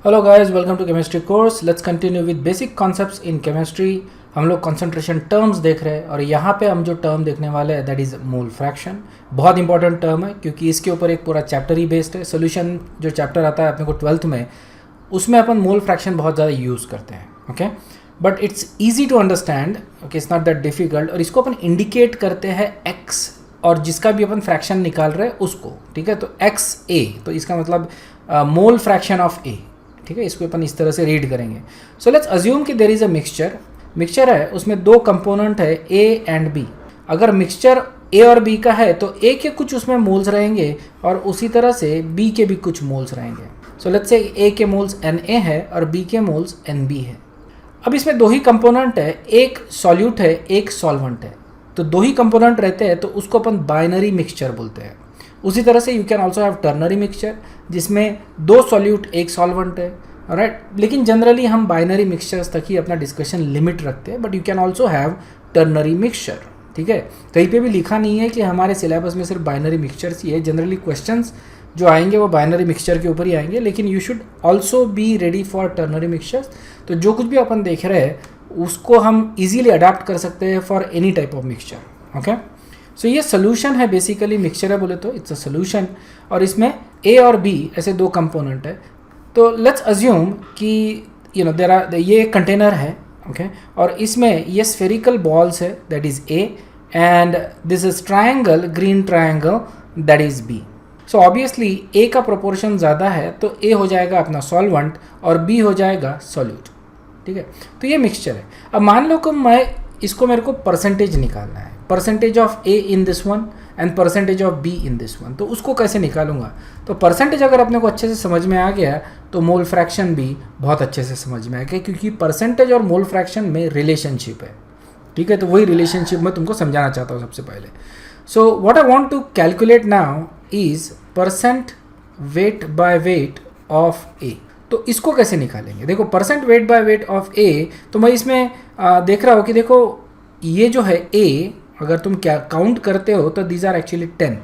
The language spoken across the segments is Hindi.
Hello guys, welcome to chemistry course. Let's continue with basic concepts in chemistry. हम लोग कंसंट्रेशन टर्म्स देख रहे हैं और यहाँ पे हम जो टर्म देखने वाले हैं दैट इज़ मोल फ्रैक्शन। बहुत इंपॉर्टेंट टर्म है क्योंकि इसके ऊपर एक पूरा चैप्टर ही बेस्ड है। सोल्यूशन जो चैप्टर आता है अपने को 12th में, उसमें अपन मोल फ्रैक्शन बहुत ज़्यादा यूज़ करते हैं। Okay, but it's easy to understand, okay, it's not that difficult. और इसको अपन इंडिकेट करते हैं एक्स, और जिसका भी अपन फ्रैक्शन निकाल रहे हैं उसको, ठीक है। तो एक्स ए, तो इसका मतलब मोल फ्रैक्शन ऑफ ए, ठीक है। इसको अपन इस तरह से रीड करेंगे। सो लेट्स अज्यूम कि देयर इज अ मिक्सचर है, उसमें दो कंपोनेंट है ए एंड बी। अगर मिक्सचर ए और बी का है तो ए के कुछ उसमें मोल्स रहेंगे और उसी तरह से बी के भी कुछ मोल्स रहेंगे। सो लेट्स से ए के मोल्स एन ए है और बी के मोल्स एन बी है। अब इसमें दो ही कंपोनेंट है, एक सॉल्यूट है एक सॉल्वेंट है। तो दो ही कंपोनेंट रहते हैं तो उसको अपन बाइनरी मिक्सचर बोलते हैं। उसी तरह से you can also have ternary mixture, जिसमें दो सॉल्यूट एक सॉल्वेंट है, राइट। लेकिन जनरली हम बाइनरी मिक्सचर्स तक ही अपना डिस्कशन लिमिट रखते हैं, but you can also have ternary mixture, ठीक है। कहीं पे भी लिखा नहीं है कि हमारे सिलेबस में सिर्फ बाइनरी मिक्सचर्स ही है। जनरली क्वेश्चंस जो आएंगे वो बाइनरी मिक्सचर के ऊपर ही आएंगे, लेकिन you should also be ready for ternary mixtures. तो जो कुछ भी अपन देख रहे हैं उसको हम इजीली अडाप्ट कर सकते हैं for any type of mixture. Okay, so ये सोल्यूशन है, बेसिकली मिक्सचर है बोले तो इट्स अ सोल्यूशन। और इसमें ए और बी ऐसे दो कंपोनेंट है। तो लेट्स अज्यूम कि देयर आर, ये कंटेनर है, ओके, और इसमें ये स्फेरिकल बॉल्स है that is A, and this is triangle, green triangle that is B. So obviously A का प्रोपोर्शन ज़्यादा है तो ए हो जाएगा अपना सॉल्वेंट और बी हो जाएगा सॉल्यूट, ठीक है। तो ये मिक्सचर है। अब मान लो कि मेरे को परसेंटेज निकालना है, percentage of A in this one and percentage of be in this one. तो उसको कैसे निकालूंगा? तो परसेंटेज अगर अपने को अच्छे से समझ में आ गया तो मोल फ्रैक्शन भी बहुत अच्छे से समझ में आ गया, क्योंकि परसेंटेज और मोल फ्रैक्शन में रिलेशनशिप है, ठीक है। तो वही रिलेशनशिप मैं तुमको समझाना चाहता हूँ सबसे पहले। So what I want to calculate now is percent weight by weight of A. तो इसको कैसे निकालेंगे? देखो, percent weight by weight of A, तो मैं इसमें देख रहा हूँ कि देखो ये जो है ए, अगर तुम क्या काउंट करते हो तो दीज आर एक्चुअली 10,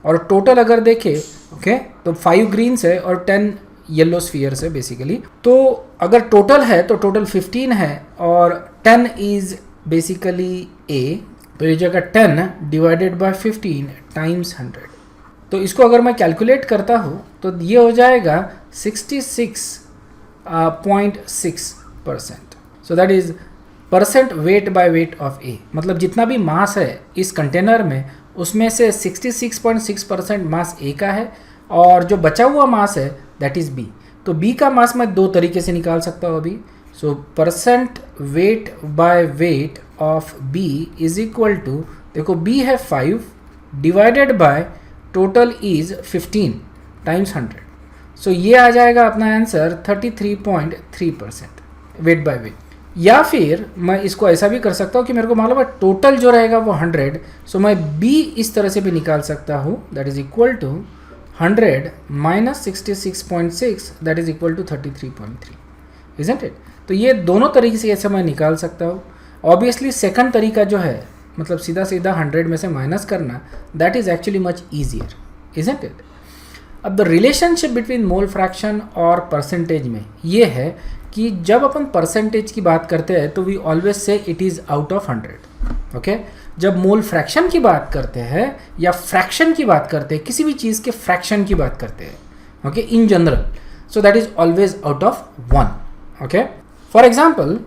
और टोटल अगर देखे, ओके, तो 5 ग्रीन्स है और 10 येलो स्फीयर्स है बेसिकली। तो अगर टोटल है तो टोटल 15 है और 10 इज बेसिकली ए। तो ये जगह 10 डिवाइडेड बाय 15 टाइम्स 100। तो इसको अगर मैं कैलकुलेट करता हूँ तो ये हो जाएगा 66.6%। So that is percent weight by weight of A. मतलब जितना भी मास है इस कंटेनर में उसमें से 66.6% मास ए का है, और जो बचा हुआ मास है दैट इज बी। तो बी का मास मैं दो तरीके से निकाल सकता हूँ अभी। So percent weight by weight of B is equal to, देखो बी है 5 divided by total is 15 times 100। So ये आ जाएगा अपना आंसर 33.3% वेट बाय वेट। या फिर मैं इसको ऐसा भी कर सकता हूँ कि मेरे को मालूम है टोटल जो रहेगा वो 100, सो मैं बी इस तरह से भी निकाल सकता हूँ, that is equal to 100 minus 66.6 that is equal to 33.3, isn't it? तो ये दोनों तरीके से ऐसे मैं निकाल सकता हूँ। ऑब्वियसली सेकंड तरीका जो है, मतलब सीधा सीधा 100 में से माइनस करना, that is actually much easier, isn't it? अब the relationship between mole fraction और परसेंटेज में ये है कि जब अपन परसेंटेज की बात करते हैं तो we always say it is out of 100, okay. जब मोल फ्रैक्शन की बात करते हैं या फ्रैक्शन की बात करते हैं, किसी भी चीज़ के फ्रैक्शन की बात करते हैं, okay, in general, so that is always out of 1, okay. For example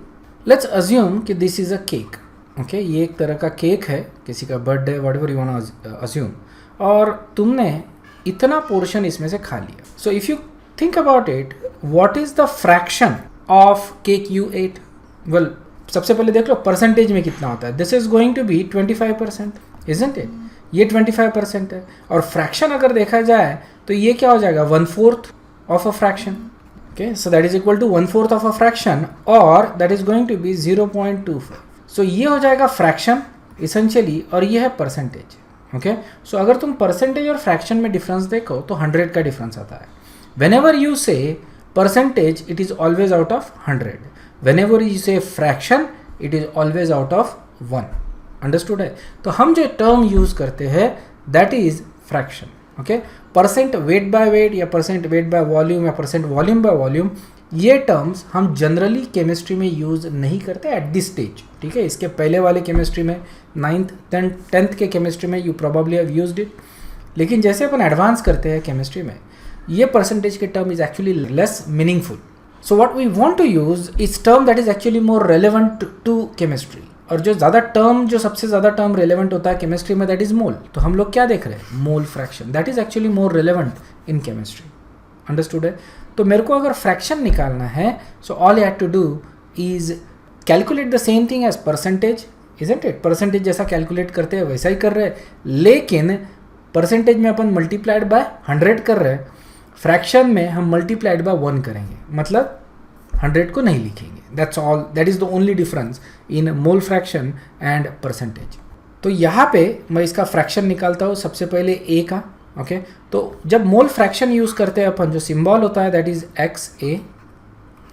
let's assume कि this is a cake, okay. ये एक तरह का केक है, किसी का birthday, whatever you want to assume, और तुमने इतना पोर्शन इसमें से खा लिया। So if you think about it, what is the fraction of cake you ate? Well, सबसे पहले देख लो परसेंटेज में कितना होता है। This is going to be 25%, isn't it? ये 25% है, और फ्रैक्शन अगर देखा जाए तो ये क्या हो जाएगा, 1/4 of a fraction, okay. So that is equal to 1/4 of a fraction, और that is going to be 0.25। So ये हो जाएगा फ्रैक्शन इसेंशियली, और ये है परसेंटेज, ओके। सो अगर तुम परसेंटेज और फ्रैक्शन में डिफरेंस देखो तो 100 का डिफरेंस आता है। व्हेनेवर यू से percentage, it is always out of 100. Whenever you say fraction, it is always out of 1. Understood है? तो हम जो term use करते हैं that is fraction, okay? Percent weight by wait या परसेंट वेट बाय वॉल्यूम या परसेंट वॉल्यूम बाय वॉल्यूम, ये टर्म्स हम जनरली केमिस्ट्री में यूज़ नहीं करते एट दिस स्टेज, ठीक है। इसके पहले वाले केमिस्ट्री में 9th 10th के केमिस्ट्री में you probably have used it, लेकिन जैसे अपन एडवांस करते हैं केमिस्ट्री में ये परसेंटेज के term is actually less meaningful. So what we want to use is term that is actually more relevant to chemistry. और जो सबसे ज़्यादा टर्म रेलेवेंट होता है केमिस्ट्री में दैट इज मोल। तो हम लोग क्या देख रहे हैं, mole fraction, that is actually more relevant in chemistry. Understood है। तो मेरे को अगर फ्रैक्शन निकालना है, so all I have to do is calculate the same thing as percentage, isn't it. Percentage जैसा कैलकुलेट करते हैं वैसा ही कर रहे हैं, लेकिन परसेंटेज में अपन मल्टीप्लाइड बाय 100 कर रहे हैं, फ्रैक्शन में हम मल्टीप्लाइड बाय 1 करेंगे, मतलब 100 को नहीं लिखेंगे। That's all, that is the only difference in mole fraction and percentage. तो यहाँ पे मैं इसका फ्रैक्शन निकालता हूँ, सबसे पहले ए का, ओके। तो जब मोल फ्रैक्शन यूज़ करते हैं अपन, जो सिंबल होता है that is x A,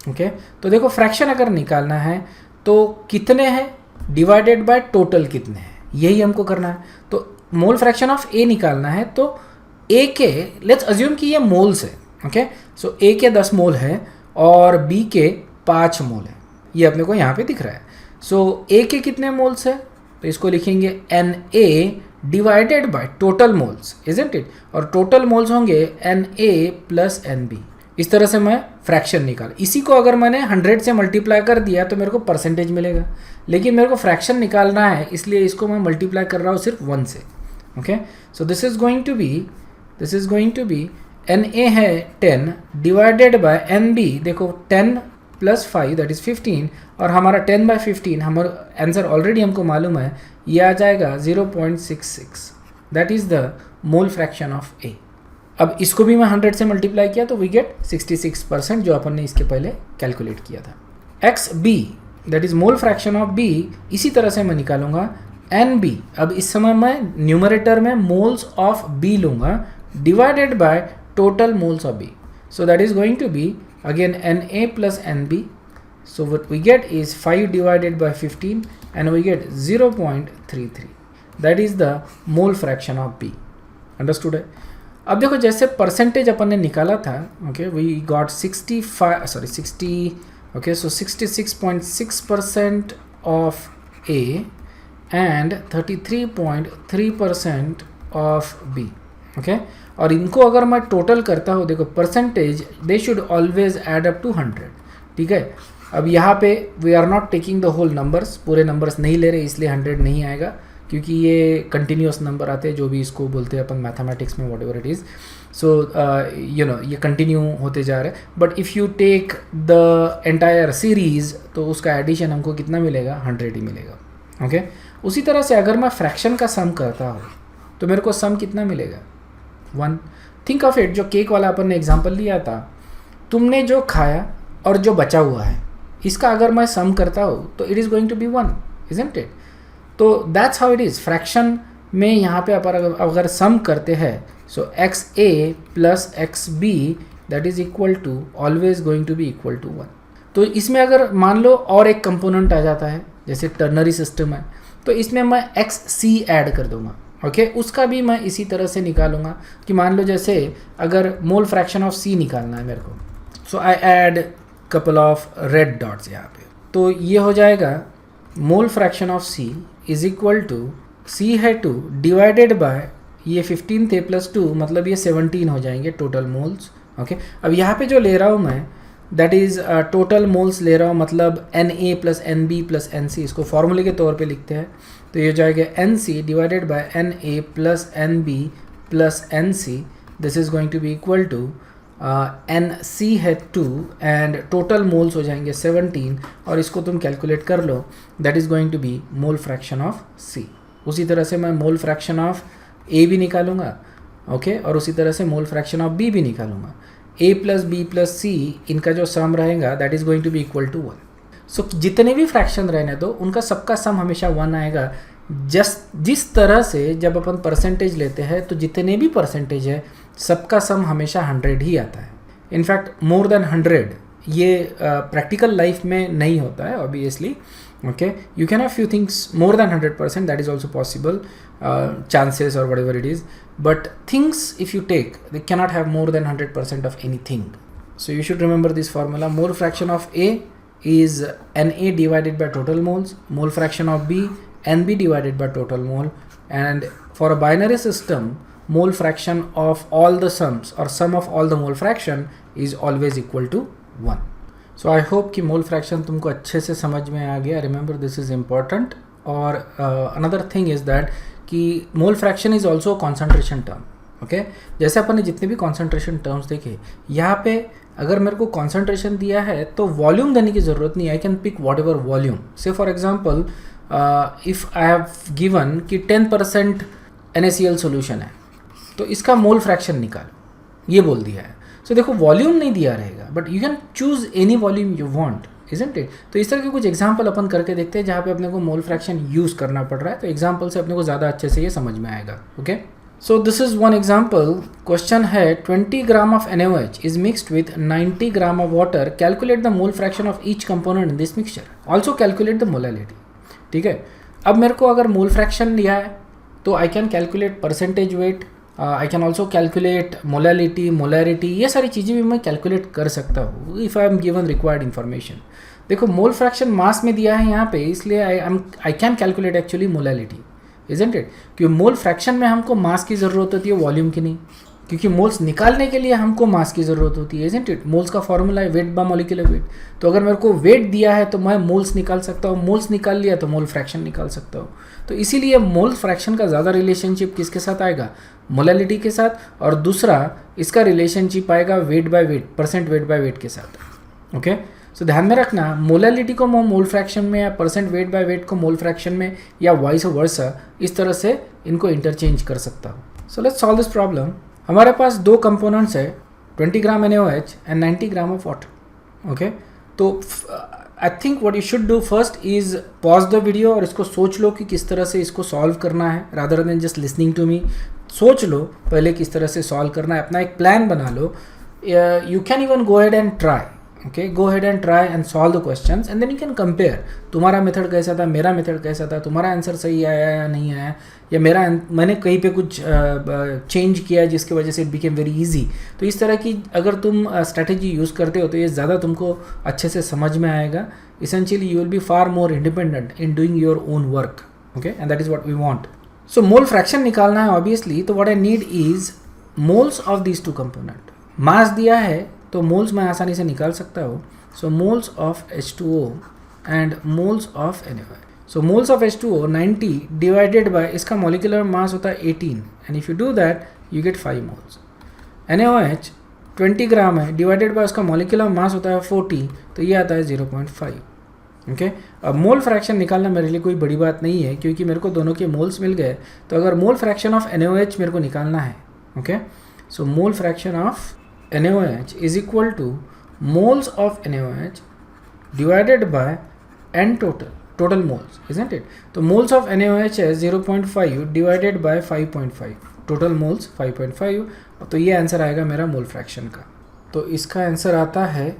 okay. तो देखो फ्रैक्शन अगर निकालना है तो कितने हैं डिवाइडेड बाय टोटल कितने हैं, यही हमको करना है। तो मोल फ्रैक्शन ऑफ ए निकालना है तो ए के, लेट्स अज्यूम कि ये मोल्स है, ओके। सो ए के 10 मोल है और बी के 5 मोल है, ये अपने को यहाँ पे दिख रहा है। सो ए के कितने मोल्स है, तो इसको लिखेंगे n A divided by total moles, isn't it. और टोटल मोल्स होंगे n A plus n B. इस तरह से मैं फ्रैक्शन निकाल, इसी को अगर मैंने 100 से मल्टीप्लाई कर दिया तो मेरे को परसेंटेज मिलेगा, लेकिन मेरे को फ्रैक्शन निकालना है इसलिए इसको मैं मल्टीप्लाई कर रहा हूँ सिर्फ 1 से, okay. So this is going to be n A है 10 डिवाइडेड बाय एन बी, देखो 10 प्लस 5 दैट इज 15, और हमारा 10 बाय 15 हमारा आंसर ऑलरेडी हमको मालूम है, ये आ जाएगा 0.66, that is the mole fraction of A. अब इसको भी मैं 100 से मल्टीप्लाई किया तो वी गेट 66%, जो अपन ने इसके पहले कैलकुलेट किया था। X B that is mole fraction of B, इसी तरह से मैं निकालूंगा एन बी। अब इस समय मैं न्यूमरेटर में मोल्स ऑफ बी लूंगा divided by total moles of B, so that is going to be again n A plus n B. So what we get is 5 divided by 15 and we get 0.33. That is the mole fraction of B. Understood है? अब देखो जैसे परसेंटेज अपन ने निकाला था, okay, we got 66.6% of A and 33.3% of B. Okay? और इनको अगर मैं टोटल करता हूँ, देखो percentage they should always add up to 100, ठीक है। अब यहाँ पे we are not taking the whole numbers, पूरे नंबर्स नहीं ले रहे, इसलिए 100 नहीं आएगा, क्योंकि ये कंटिन्यूस नंबर आते हैं, जो भी इसको बोलते हैं अपन मैथमेटिक्स में, whatever it is. So ये कंटिन्यू होते जा रहे हैं। But if you take the entire series तो उसका एडिशन हमको कितना मिलेगा, 100 ही मिलेगा, ओके। उसी तरह से अगर मैं फ्रैक्शन का सम करता हूँ तो मेरे को सम कितना मिलेगा, 1। थिंक ऑफ इट, जो केक वाला अपन ने एग्जाम्पल लिया था, तुमने जो खाया और जो बचा हुआ है, इसका अगर मैं सम करता हूँ तो it is going to be 1, isn't it. तो that's how it is. Fraction में यहाँ पे अगर सम करते हैं, so X A plus X B that is equal to always going to be equal to 1। तो इसमें अगर मान लो और एक कंपोनेंट आ जाता है, जैसे टर्नरी सिस्टम है, तो इसमें मैं एक्स सी ऐड कर दूंगा, ओके। उसका भी मैं इसी तरह से निकालूंगा कि मान लो जैसे अगर मोल फ्रैक्शन ऑफ सी निकालना है मेरे को, so I add couple of red dots यहाँ पे, तो ये हो जाएगा mole fraction of C is equal to, C है 2 डिवाइडेड बाय ये 15 थे प्लस 2, मतलब ये 17 हो जाएंगे टोटल मोल्स, ओके। अब यहाँ पे जो ले रहा हूँ मैं दैट इज़ टोटल मोल्स ले रहा हूँ, मतलब n A plus n B plus n C, इसको फॉर्मूले के तौर पे लिखते हैं। तो ये हो जाएगा n C divided by n A plus n B plus n C, this is going to be equal to n C है 2 एंड टोटल मोल्स हो जाएंगे 17, और इसको तुम कैलकुलेट कर लो, that is going to be mole fraction of C. उसी तरह से मैं मोल फ्रैक्शन ऑफ ए भी निकालूंगा, ओके, और उसी तरह से मोल फ्रैक्शन ऑफ बी भी निकालूंगा। A plus B plus C, इनका जो सम रहेगा that is going to be equal to 1। So जितने भी फ्रैक्शन रहने दो उनका सबका सम हमेशा 1 आएगा। जिस तरह से जब अपन परसेंटेज लेते हैं तो जितने भी परसेंटेज है सबका सम हमेशा 100 ही आता है। इनफैक्ट मोर देन 100 ये प्रैक्टिकल लाइफ में नहीं होता है obviously, okay. You can have few things more than 100%, that is also possible, chances और whatever it is, but things if you take they cannot have more than 100% of anything. So you should remember this formula. Mole fraction of A is Na divided by total moles, mole fraction of B Nb divided by total mole, and for a binary system mole fraction of all the sums or sum of all the mole fraction is always equal to 1. So I hope कि mole fraction तुमको अच्छे से समझ में आ गया. Remember this is important. और another thing is that कि mole fraction is also a concentration term. Okay? जैसे अपन ने जितने भी concentration terms देखे, यहाँ पे अगर मेरे को concentration दिया है तो volume देने की ज़रूरत नहीं. I can pick whatever volume. Say for example, if I have given कि 10% NaCl solution है, तो इसका मोल फ्रैक्शन निकालो, ये बोल दिया है. सो देखो वॉल्यूम नहीं दिया रहेगा, but you can choose any volume you want, isn't it. तो इस तरह के कुछ एग्जांपल अपन करके देखते हैं जहाँ पे अपने को मोल फ्रैक्शन यूज करना पड़ रहा है. तो एग्जांपल से अपने को ज़्यादा अच्छे से ये समझ में आएगा. Okay, so this is one example. Question है 20 gram of NaOH is mixed with 90 gram of water. Calculate the mole fraction of each component in this mixture. Also calculate the molality. ठीक है, अब मेरे को अगर मोल फ्रैक्शन दिया है तो I can calculate percentage wait, I can also calculate molality, molarity, ये सारी चीज़ें भी मैं कैलकुलेट कर सकता हूँ if I am given required information. देखो मोल फ्रैक्शन मास में दिया है यहाँ पे, इसलिए I can calculate actually molality, isn't it. क्योंकि मोल फ्रैक्शन में हमको मास की ज़रूरत होती है, वॉल्यूम की नहीं. क्योंकि मोल्स निकालने के लिए हमको मास की ज़रूरत होती है, इजंट इट. मोल्स का फॉर्मूला है वेट बाय मॉलिक्यूलर वेट. तो अगर मेरे को वेट दिया है तो मैं मोल्स निकाल सकता हूँ, मोल्स निकाल लिया तो मोल फ्रैक्शन निकाल सकता हूँ. तो इसीलिए मोल फ्रैक्शन का ज़्यादा रिलेशनशिप किसके साथ आएगा, मोलैलिटी के साथ. और दूसरा इसका रिलेशनशिप आएगा wait by wait, percent weight by wait के साथ. ओके, सो ध्यान में रखना मोलैलिटी को मैं मोल फ्रैक्शन में या परसेंट वेट बाय वेट को मोल फ्रैक्शन में या वाइस वर्सा, इस तरह से इनको इंटरचेंज कर सकता हूँ. So let's solve this problem. हमारे पास दो कंपोनेंट्स है, 20 gram NaOH and 90 gram of water. Okay, तो I think what you should do first is pause the video और इसको सोच लो कि किस तरह से इसको सॉल्व करना है, rather than just listening to me. सोच लो पहले किस तरह से सॉल्व करना है, अपना एक प्लान बना लो. You can even go ahead and try. Okay, go ahead and try and solve the questions and then you can compare. तुम्हारा मेथड कैसा था, मेरा मेथड कैसा था, तुम्हारा आंसर सही आया या नहीं आया, या मैंने कहीं पे कुछ चेंज किया जिसकी वजह से इट बिकेम वेरी इजी. तो इस तरह की अगर तुम स्ट्रैटेजी यूज़ करते हो तो ये ज़्यादा तुमको अच्छे से समझ में आएगा. Essentially you will be far more independent in doing your own work. Okay, and that is what we want. So mole fraction निकालना है ऑब्वियसली. तो what I need is moles of these two component. Mass दिया है तो मोल्स मैं आसानी से निकाल सकता हूँ. So moles of H2O and moles of NaOH. So moles of H2O 90 divided by इसका मॉलिक्यूलर मास होता है 18 and if you do that you get 5 moles. NaOH 20 gram है, डिवाइडेड बाय उसका मॉलिक्यूलर मास होता है 40, तो ये आता है 0.5. ओके, अब मोल फ्रैक्शन निकालना मेरे लिए कोई बड़ी बात नहीं है क्योंकि मेरे को दोनों के मोल्स मिल गए. तो अगर मोल फ्रैक्शन ऑफ NaOH मेरे को निकालना है, okay, so mole fraction of NaOH is equal to moles of NaOH divided by N total moles, isn't it? तो moles of NaOH है 0.5 divided by 5.5, total moles 5.5. तो ये आंसर आएगा मेरा मोल फ्रैक्शन का. तो इसका आंसर आता है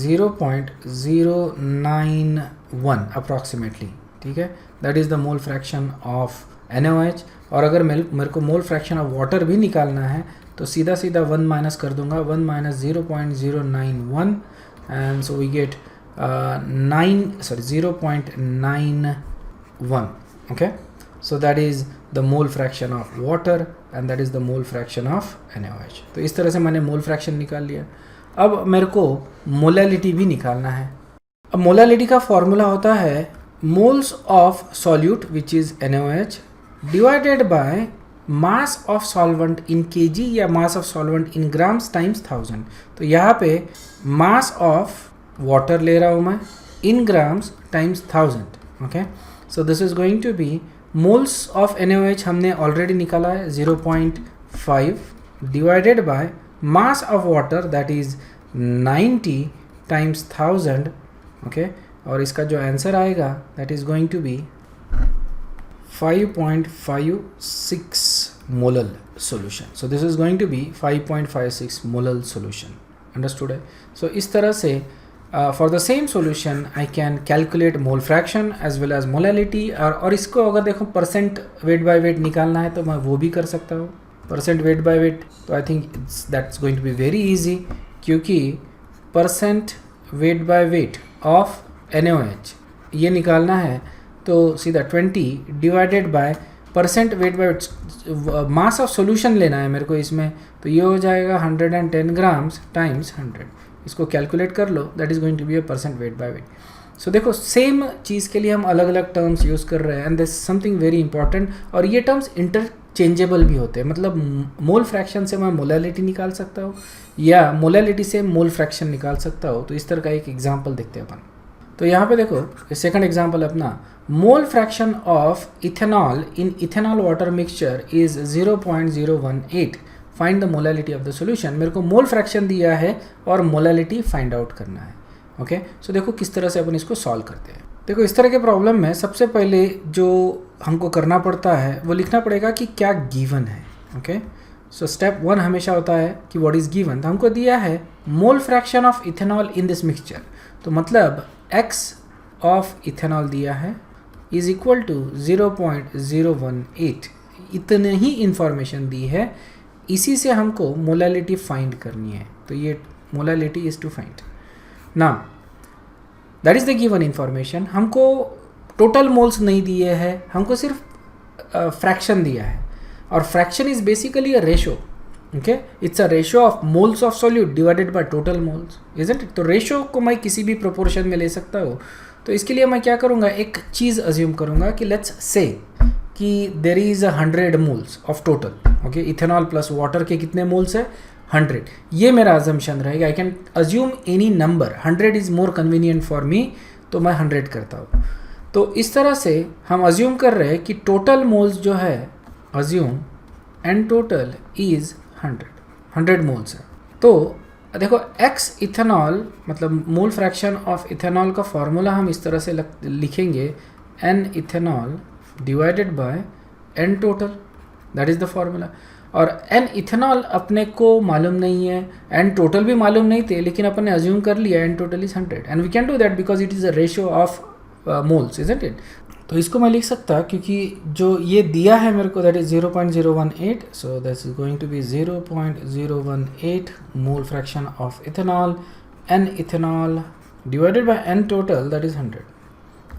0.091 अप्रॉक्सीमेटली. ठीक है, that is the mole fraction of NaOH. और अगर मेरे को मोल फ्रैक्शन ऑफ वाटर भी निकालना है तो सीधा 1 माइनस कर दूंगा, 1 minus 0.091 and so we get 0.91. Okay, so that is the mole fraction of water and that is the mole fraction of NaOH. तो इस तरह से मैंने मोल फ्रैक्शन निकाल लिया. अब मेरे को मोलैलिटी भी निकालना है. अब मोलैलिटी का फॉर्मूला होता है moles of solute which is NaOH divided by mass of solvent in kg या मास of solvent in grams times 1000. तो यहाँ पे मास ऑफ वाटर ले रहा हूँ मैं in grams times 1000. Okay, so this is going to be moles of NaOH हमने ऑलरेडी निकाला है 0.5 divided by mass of water that is 90 times 1000. Okay, और इसका जो आंसर आएगा that is going to be 5.56 molar solution. So this is going to be 5.56 molar solution. Understood? So इस तरह से for the same solution I can calculate mole fraction as well as molality. और इसको अगर देखो परसेंट वेट बाय वेट निकालना है तो मैं वो भी कर सकता हूँ. परसेंट वेट बाय वेट तो I think that's going to be very easy. क्योंकि percent weight by weight of NaOH ये निकालना है, तो सीधा 20 divided by percent weight by mass of solution लेना है मेरे को इसमें, तो ये हो जाएगा 110 ग्राम्स टाइम्स 100. इसको कैलकुलेट कर लो, that is going to be a percent weight by weight. So देखो सेम चीज़ के लिए हम अलग अलग टर्म्स यूज़ कर रहे हैं, and this something very important. और ये टर्म्स इंटरचेंजेबल भी होते हैं, मतलब मोल फ्रैक्शन से मैं मोलैलिटी निकाल सकता हूँ या मोलैलिटी से मोल फ्रैक्शन निकाल सकता हूँ. तो इस तरह का एक एग्जाम्पल देखते हैं अपन. तो यहाँ पे देखो सेकंड एग्जाम्पल अपना, मोल fraction of ethanol in ethanol water mixture is 0.018. Find the molality of the solution. मेरे को मोल फ्रैक्शन दिया है और मोलैलिटी फाइंड आउट करना है. ओके सो देखो किस तरह से अपन इसको सॉल्व करते हैं. देखो इस तरह के प्रॉब्लम में सबसे पहले जो हमको करना पड़ता है वो लिखना पड़ेगा कि क्या गिवन है. ओके सो स्टेप 1 हमेशा होता है कि व्हाट इज़ गिवन. तो हमको दिया है मोल fraction of ethanol in this mixture, तो मतलब x ऑफ इथेनॉल दिया है इज इक्वल टू 0.018. इतने ही इंफॉर्मेशन दी है, इसी से हमको मोलैलिटी फाइंड करनी है. तो ये molality is to find. Now that is the given information. हमको टोटल मोल्स नहीं दिए हैं, हमको सिर्फ फ्रैक्शन दिया है, और fraction is basically a ratio. Okay it's a ratio of moles of solute divided by total moles, isn't it. तो रेशो को मैं किसी भी प्रोपोर्शन में ले सकता हूँ. तो इसके लिए मैं क्या करूँगा, एक चीज़ अज्यूम करूँगा कि लेट्स से कि there is 100 moles of total. Okay ethanol plus water के कितने मोल्स है, 100. ये मेरा अजम्पशन रहेगा. I can assume any number, 100 is more convenient for me, तो मैं 100 करता हूँ. तो इस तरह से हम अज्यूम कर रहे हैं कि टोटल मोल्स जो है, assume n total is 100 moles है. तो देखो x इथेनॉल मतलब मोल फ्रैक्शन ऑफ इथेनॉल का फॉर्मूला हम इस तरह से लिखेंगे, n ethanol divided by n total, that is the formula. और n इथेनॉल अपने को मालूम नहीं है, n टोटल भी मालूम नहीं थे, लेकिन अपन ने अज्यूम कर लिया n total is 100, and we can do that because it is a ratio of moles, isn't it. तो इसको मैं लिख सकता क्योंकि जो ये दिया है मेरे को that is 0.018, so that is going to be 0.018 mole fraction of ethanol, n ethanol divided by n total that is 100.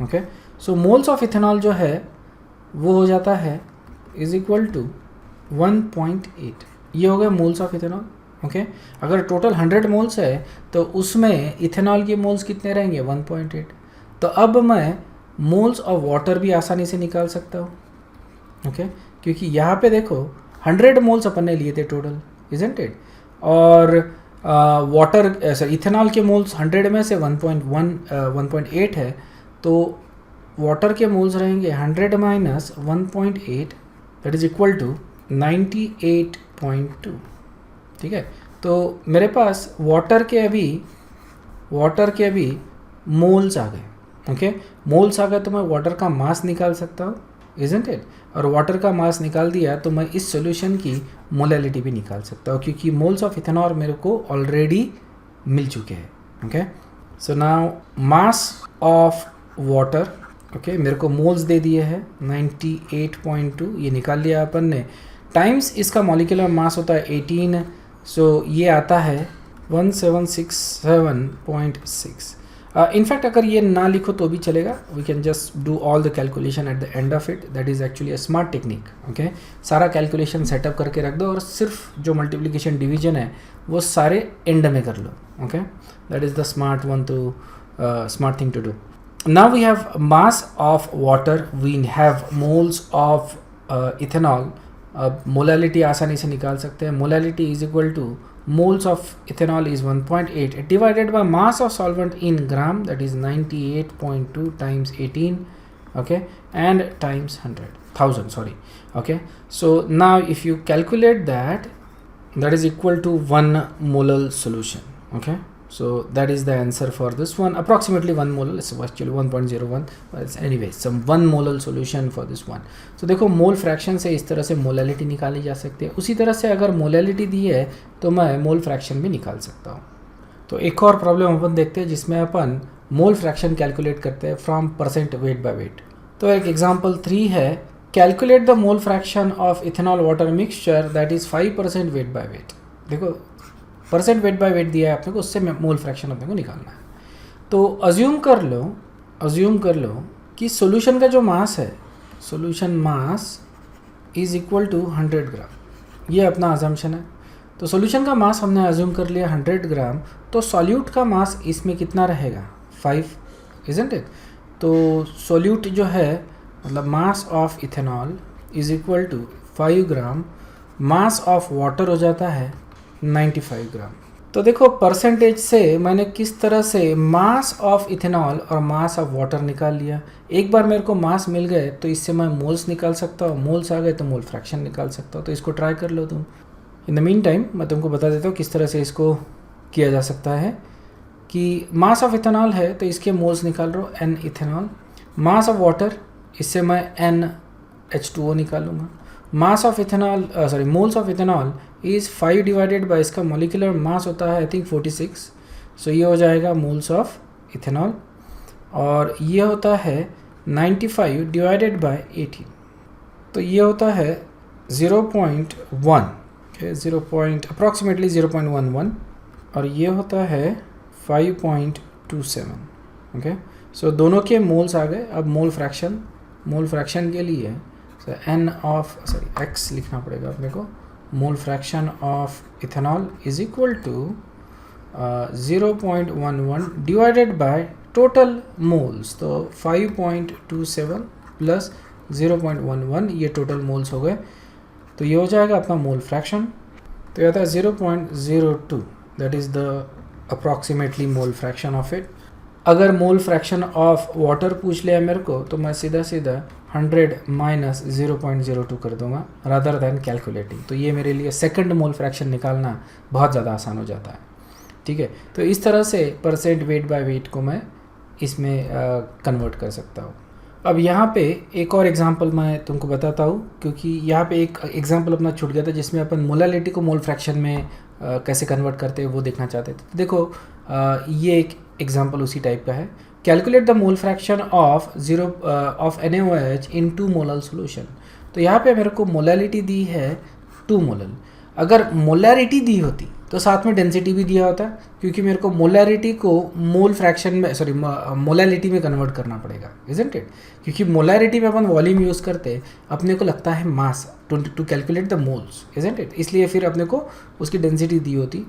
Okay so moles of ethanol जो है वो हो जाता है इज इक्वल टू 1.8. ये हो गया मोल्स ऑफ इथेनॉल. ओके अगर टोटल 100 मोल्स है तो उसमें इथेनॉल के मोल्स कितने रहेंगे, 1.8. तो अब मैं मोल्स ऑफ वाटर भी आसानी से निकाल सकता हूँ. ओके क्योंकि यहाँ पे देखो 100 मोल्स अपन ने लिए थे टोटल, इजंट इट. और वाटर सॉरी इथेनॉल के मोल्स 100 में से 1.8 है, तो वाटर के मोल्स रहेंगे 100 minus 1.8 that is equal to 98.2. ठीक है, तो मेरे पास वाटर के अभी मोल्स आ गए. ओके मोल्स आ गए तो मैं वाटर का मास निकाल सकता हूँ, इजंट इट. और वाटर का मास निकाल दिया तो मैं इस सॉल्यूशन की मोलैलिटी भी निकाल सकता हूँ, क्योंकि मोल्स ऑफ इथेनॉल मेरे को ऑलरेडी मिल चुके हैं. Okay so now mass of water, okay मेरे को मोल्स दे दिए हैं 98.2, ये निकाल लिया अपन ने, टाइम्स इसका मॉलिक्यूलर मास होता है 18, सो ये आता है 1767.6. इनफैक्ट अगर ये ना लिखो तो भी चलेगा, we can just do all the calculation at the end of it, that is actually a smart technique. Okay सारा कैलकुलेशन सेटअप करके रख दो और सिर्फ जो मल्टीप्लिकेशन डिवीजन है वो सारे एंड में कर लो. Okay that is the smart thing to do. Now we have mass of water, we have moles of ethanol. Molality आसानी से निकाल सकते हैं. Molality is equal to moles of ethanol is 1.8 divided by mass of solvent in gram, that is 98.2 times 18, okay, and times 1000 sorry. Okay so now if you calculate that, that is equal to 1 molar solution. Okay so that is the answer for this one, approximately 1 molar, it's actually 1.01, but anyway some 1 molar solution for this one. so देखो मोल फ्रैक्शन से इस तरह से मोलैलिटी निकाली जा सकती है. उसी तरह से अगर मोलैलिटी दी है तो मैं मोल फ्रैक्शन भी निकाल सकता हूँ. तो एक और प्रॉब्लम अपन देखते हैं जिसमें अपन मोल फ्रैक्शन कैलकुलेट करते हैं from percent weight by weight. तो एक एग्जाम्पल 3 है, calculate the mole fraction of ethanol water mixture that is 5% wait by wait. देखो परसेंट वेट बाय वेट दिया है अपने को, उससे मोल फ्रैक्शन अपने को निकालना है। तो अज्यूम कर लो कि सॉल्यूशन का जो मास है, solution mass is equal to 100 gram, ये अपना अजम्पशन है। तो सॉल्यूशन का मास हमने अज्यूम कर लिया 100 ग्राम, तो सॉल्यूट का मास इसमें कितना रहेगा 5, इजंट इट। तो सॉल्यूट जो है मतलब mass of ethanol is equal to 5 gram, mass of water हो जाता है 95 ग्राम। तो देखो परसेंटेज से मैंने किस तरह से मास ऑफ इथेनॉल और मास ऑफ वाटर निकाल लिया। एक बार मेरे को मास मिल गए तो इससे मैं मोल्स निकाल सकता हूँ, मोल्स आ गए तो मोल फ्रैक्शन निकाल सकता हूँ। तो इसको ट्राई कर लो तुम। इन द मीन टाइम मैं तुमको बता देता हूँ किस तरह से इसको किया जा सकता है। कि मास ऑफ इथेनॉल है तो इसके मोल्स निकाल रहा हूँ n ethanol, mass of water इससे मैं n H2O निकालूंगा। मास of ethanol moles of ethanol is 5 divided by इसका मॉलिक्यूलर मास होता है आई थिंक 46, सो ये हो जाएगा मोल्स ऑफ इथेनॉल। और ये होता है 95 डिवाइडेड बाय 18, तो ये होता है 0.1, अप्रॉक्सीमेटली 0.11, और ये होता है 5.27। ओके, सो दोनों के मोल्स आ गए। अब मोल फ्रैक्शन के लिए x लिखना पड़ेगा अपने को। Mole fraction of ethanol is equal to 0.11 divided by total moles, तो 5.27 प्लस 0.11, ये टोटल मोल्स हो गए। तो ये हो जाएगा अपना मोल फ्रैक्शन। तो ये आता है 0.02, that is the approximately mole fraction of it. अगर मोल फ्रैक्शन ऑफ वाटर पूछ लिया मेरे को तो मैं सीधा 100 माइनस 0.02 कर दूंगा रादर दैन कैलकुलेटिंग। तो ये मेरे लिए सेकंड मोल फ्रैक्शन निकालना बहुत ज़्यादा आसान हो जाता है। ठीक है, तो इस तरह से परसेंट वेट बाय वेट को मैं इसमें कन्वर्ट कर सकता हूँ। अब यहाँ पे एक और एग्जांपल मैं तुमको बताता हूँ, क्योंकि यहाँ पे एक एग्जांपल अपना छूट गया था जिसमें अपन मोलालिटी को मोल फ्रैक्शन में कैसे कन्वर्ट करते हैं वो देखना चाहते थे। तो देखो ये एक एग्जांपल उसी टाइप का है। Calculate the mole fraction of NaOH in 2 molal solution. तो यहाँ पे मेरे को मोलालिटी दी है 2 मोलल। अगर मोलारिटी दी होती तो साथ में डेंसिटी भी दिया होता, क्योंकि मेरे को मोलारिटी को मोल फ्रैक्शन में मोलालिटी में कन्वर्ट करना पड़ेगा, इजंट इट। क्योंकि मोलारिटी में अपन वॉल्यूम यूज़ करते अपने को लगता है mass to calculate the moles, isn't it. इसलिए फिर अपने को उसकी डेंसिटी दी होती।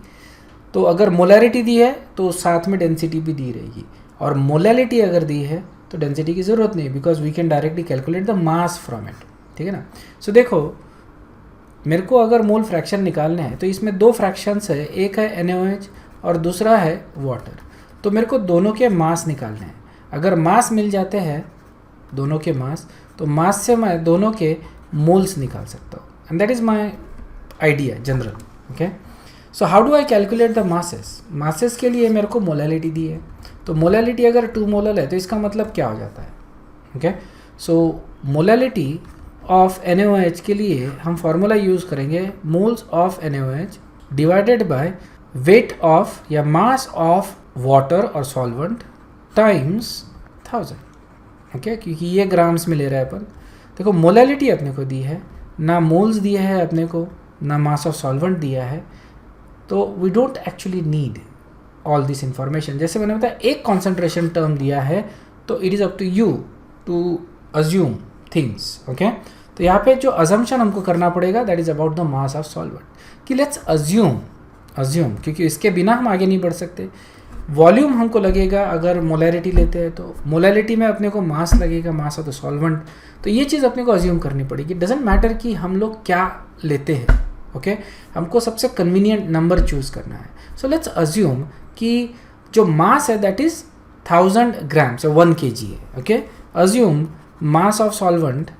तो अगर मोलारिटी दी है तो साथ में डेंसिटी भी दी रहेगी, और मोलालिटी अगर दी है तो डेंसिटी की ज़रूरत नहीं, because we can directly calculate the mass from it. ठीक है ना। सो देखो मेरे को अगर मोल फ्रैक्शन निकालने हैं तो इसमें 2 फ्रैक्शंस है, एक है NaOH और दूसरा है वाटर। तो मेरे को दोनों के मास निकालने हैं। अगर मास मिल जाते हैं दोनों के मास, तो मास से मैं दोनों के मोल्स निकाल सकता हूँ, and that is my idea general. Okay, so how do I calculate the masses के लिए मेरे को मोलालिटी दी है। तो मोलालिटी अगर 2 मोलल है तो इसका मतलब क्या हो जाता है। Okay, so molality of NaOH के लिए हम फार्मूला यूज़ करेंगे moles of NaOH divided by weight of या मास ऑफ वाटर और सॉल्वेंट टाइम्स 1000। ओके, क्योंकि ये ग्राम्स में ले रहा है अपन। देखो मोलालिटी अपने को दी है, ना मोल्स दिया है अपने को, ना मास ऑफ सॉल्वेंट दिया है, तो we don't actually need all this information. जैसे मैंने बताया एक कॉन्सेंट्रेशन टर्म दिया है तो it is up to you to assume things. Okay, तो यहाँ पे जो अजम्पशन हमको करना पड़ेगा that is about the mass of solvent, कि लेट्स अज्यूम, क्योंकि इसके बिना हम आगे नहीं बढ़ सकते। वॉल्यूम हमको लगेगा अगर मोलैरिटी लेते हैं तो मोलैरिटी में अपने को मास लगेगा, मास ऑफ द सॉल्वेंट। तो ये चीज़ अपने को अज्यूम करनी पड़ेगी। डजेंट मैटर कि हम लोग क्या लेते हैं। ओके, हमको सबसे कन्वीनियंट नंबर चूज़ करना है। सो लेट्स अज्यूम कि जो मास है दैट इज़ 1000 ग्राम्स, 1 kg है। Okay, assume mass of solvent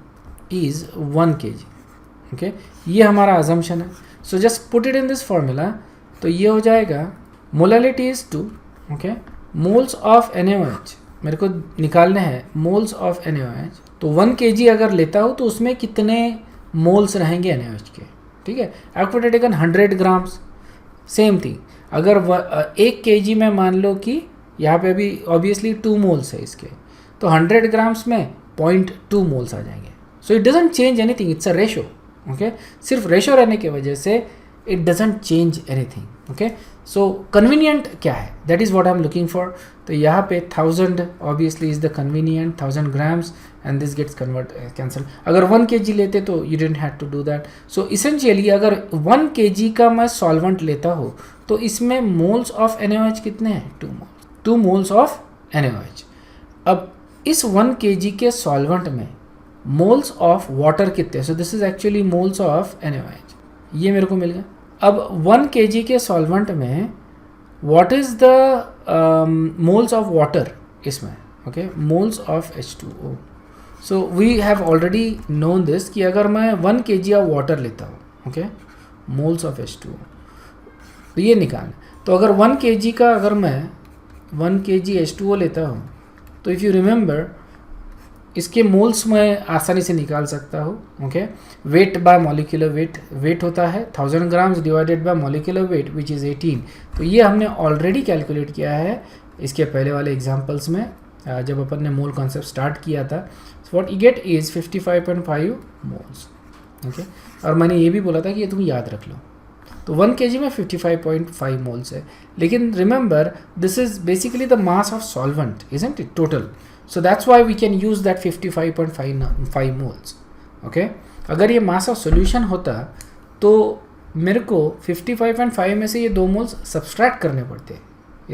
is 1 kg। Okay, ये हमारा अजम्पशन है। So just put it in this formula. तो ये हो जाएगा molality is 2। Okay, moles of NaOH मेरे को निकालने हैं, मोल्स ऑफ NaOH। तो 1 kg अगर लेता हूँ तो उसमें कितने मोल्स रहेंगे NaOH के। ठीक है, I could taken 100 grams. Same thing अगर 1 kg में मान लो कि यहाँ पे अभी ऑब्वियसली 2 मोल्स है इसके, तो 100 ग्राम्स में 0.2 मोल्स आ जाएंगे। So it doesn't change anything, it's a ratio. Okay, सिर्फ रेशो रहने की वजह से it doesn't change anything. Okay, so convenient क्या है, that is what I'm looking for. तो यहाँ पे 1000 obviously is the convenient 1000 grams and this gets cancelled. अगर 1 kg लेते तो you didn't have to do that. So essentially अगर 1 kg का मैं solvent लेता हूँ तो इसमें moles of NaOH कितने हैं, 2 moles of NaOH. अब इस 1 kg के solvent में moles of water कितने, so this is actually moles of NaOH, ये मेरे को मिल गया. अब 1 kg के सॉल्वेंट में what is the moles of water इसमें, okay, moles of H2O. So we have already known this कि अगर मैं 1 kg ऑफ वाटर लेता हूँ, ओके, मोल्स ऑफ H2O, तो ये निकालना. तो अगर 1 kg का अगर मैं 1 kg H2O लेता हूँ तो इफ़ यू रिमेंबर इसके मोल्स मैं आसानी से निकाल सकता हूँ. Okay, weight by molecular weight, weight होता है 1000 grams divided by molecular weight which is 18. तो ये हमने ऑलरेडी कैलकुलेट किया है इसके पहले वाले एग्जांपल्स में जब अपन ने मोल कॉन्सेप्ट स्टार्ट किया था. What you get is 55.5 moles. Okay, और मैंने ये भी बोला था कि ये तुम याद रख लो. तो 1 kg में 55.5 मोल्स है, लेकिन remember this is basically the mass of solvent, isn't it, total. So that's why we can use that 55.5 moles. Okay, अगर ये mass of solution होता तो मेरे को 55.5 में से ये 2 moles subtract करने पड़ते,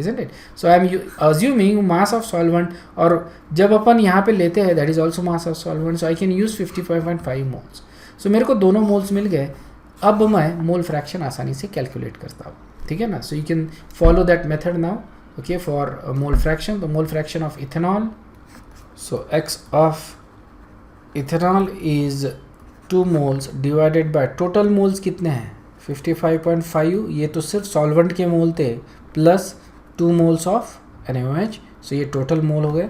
isn't it? So I am assuming mass of solvent, और जब अपन यहाँ पे लेते हैं that is also mass of solvent, so I can use 55.5 moles. So मेरे को दोनों moles मिल गए. अब मैं mole fraction आसानी से calculate करता हूँ, ठीक है ना. So you can follow that method now. Okay, for mole fraction, the mole fraction of ethanol. So X of ethanol is 2 moles divided by total moles कितने हैं 55.5. ये तो सिर्फ सॉल्वेंट के मोल थे plus 2 moles of NaOH. So ये टोटल मोल हो गए.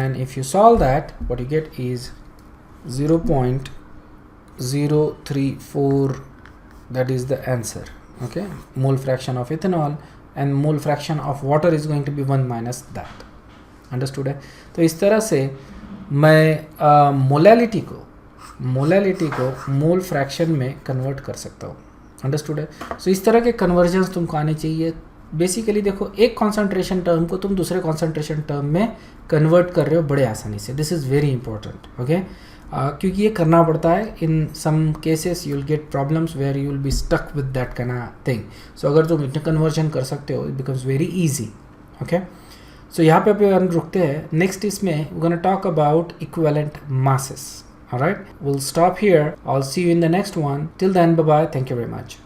And if you solve that, what you get is 0.034. That is the answer. Okay, mole fraction of ethanol, and mole fraction of water is going to be 1 minus that. Understood है. तो इस तरह से मैं मोलैलिटी को मोल फ्रैक्शन में कन्वर्ट कर सकता हूँ. अंडरस्टूड है. सो इस तरह के कन्वर्जन्स तुमको आने चाहिए. बेसिकली देखो, एक कॉन्सेंट्रेशन टर्म को तुम दूसरे कॉन्सेंट्रेशन टर्म में कन्वर्ट कर रहे हो बड़े आसानी से. This is very important. Okay, क्योंकि ये करना पड़ता है. In some cases you will get problems where you will be stuck with that kind of thing. So अगर तुम इतना कन्वर्जन कर सकते हो, it becomes very easy. Okay, so यहाँ पे अपन रुकते हैं. नेक्स्ट इसमें we gonna talk about equivalent masses. All right, we'll stop here. I'll see you in the next one. Till then, bye bye. Thank you very much.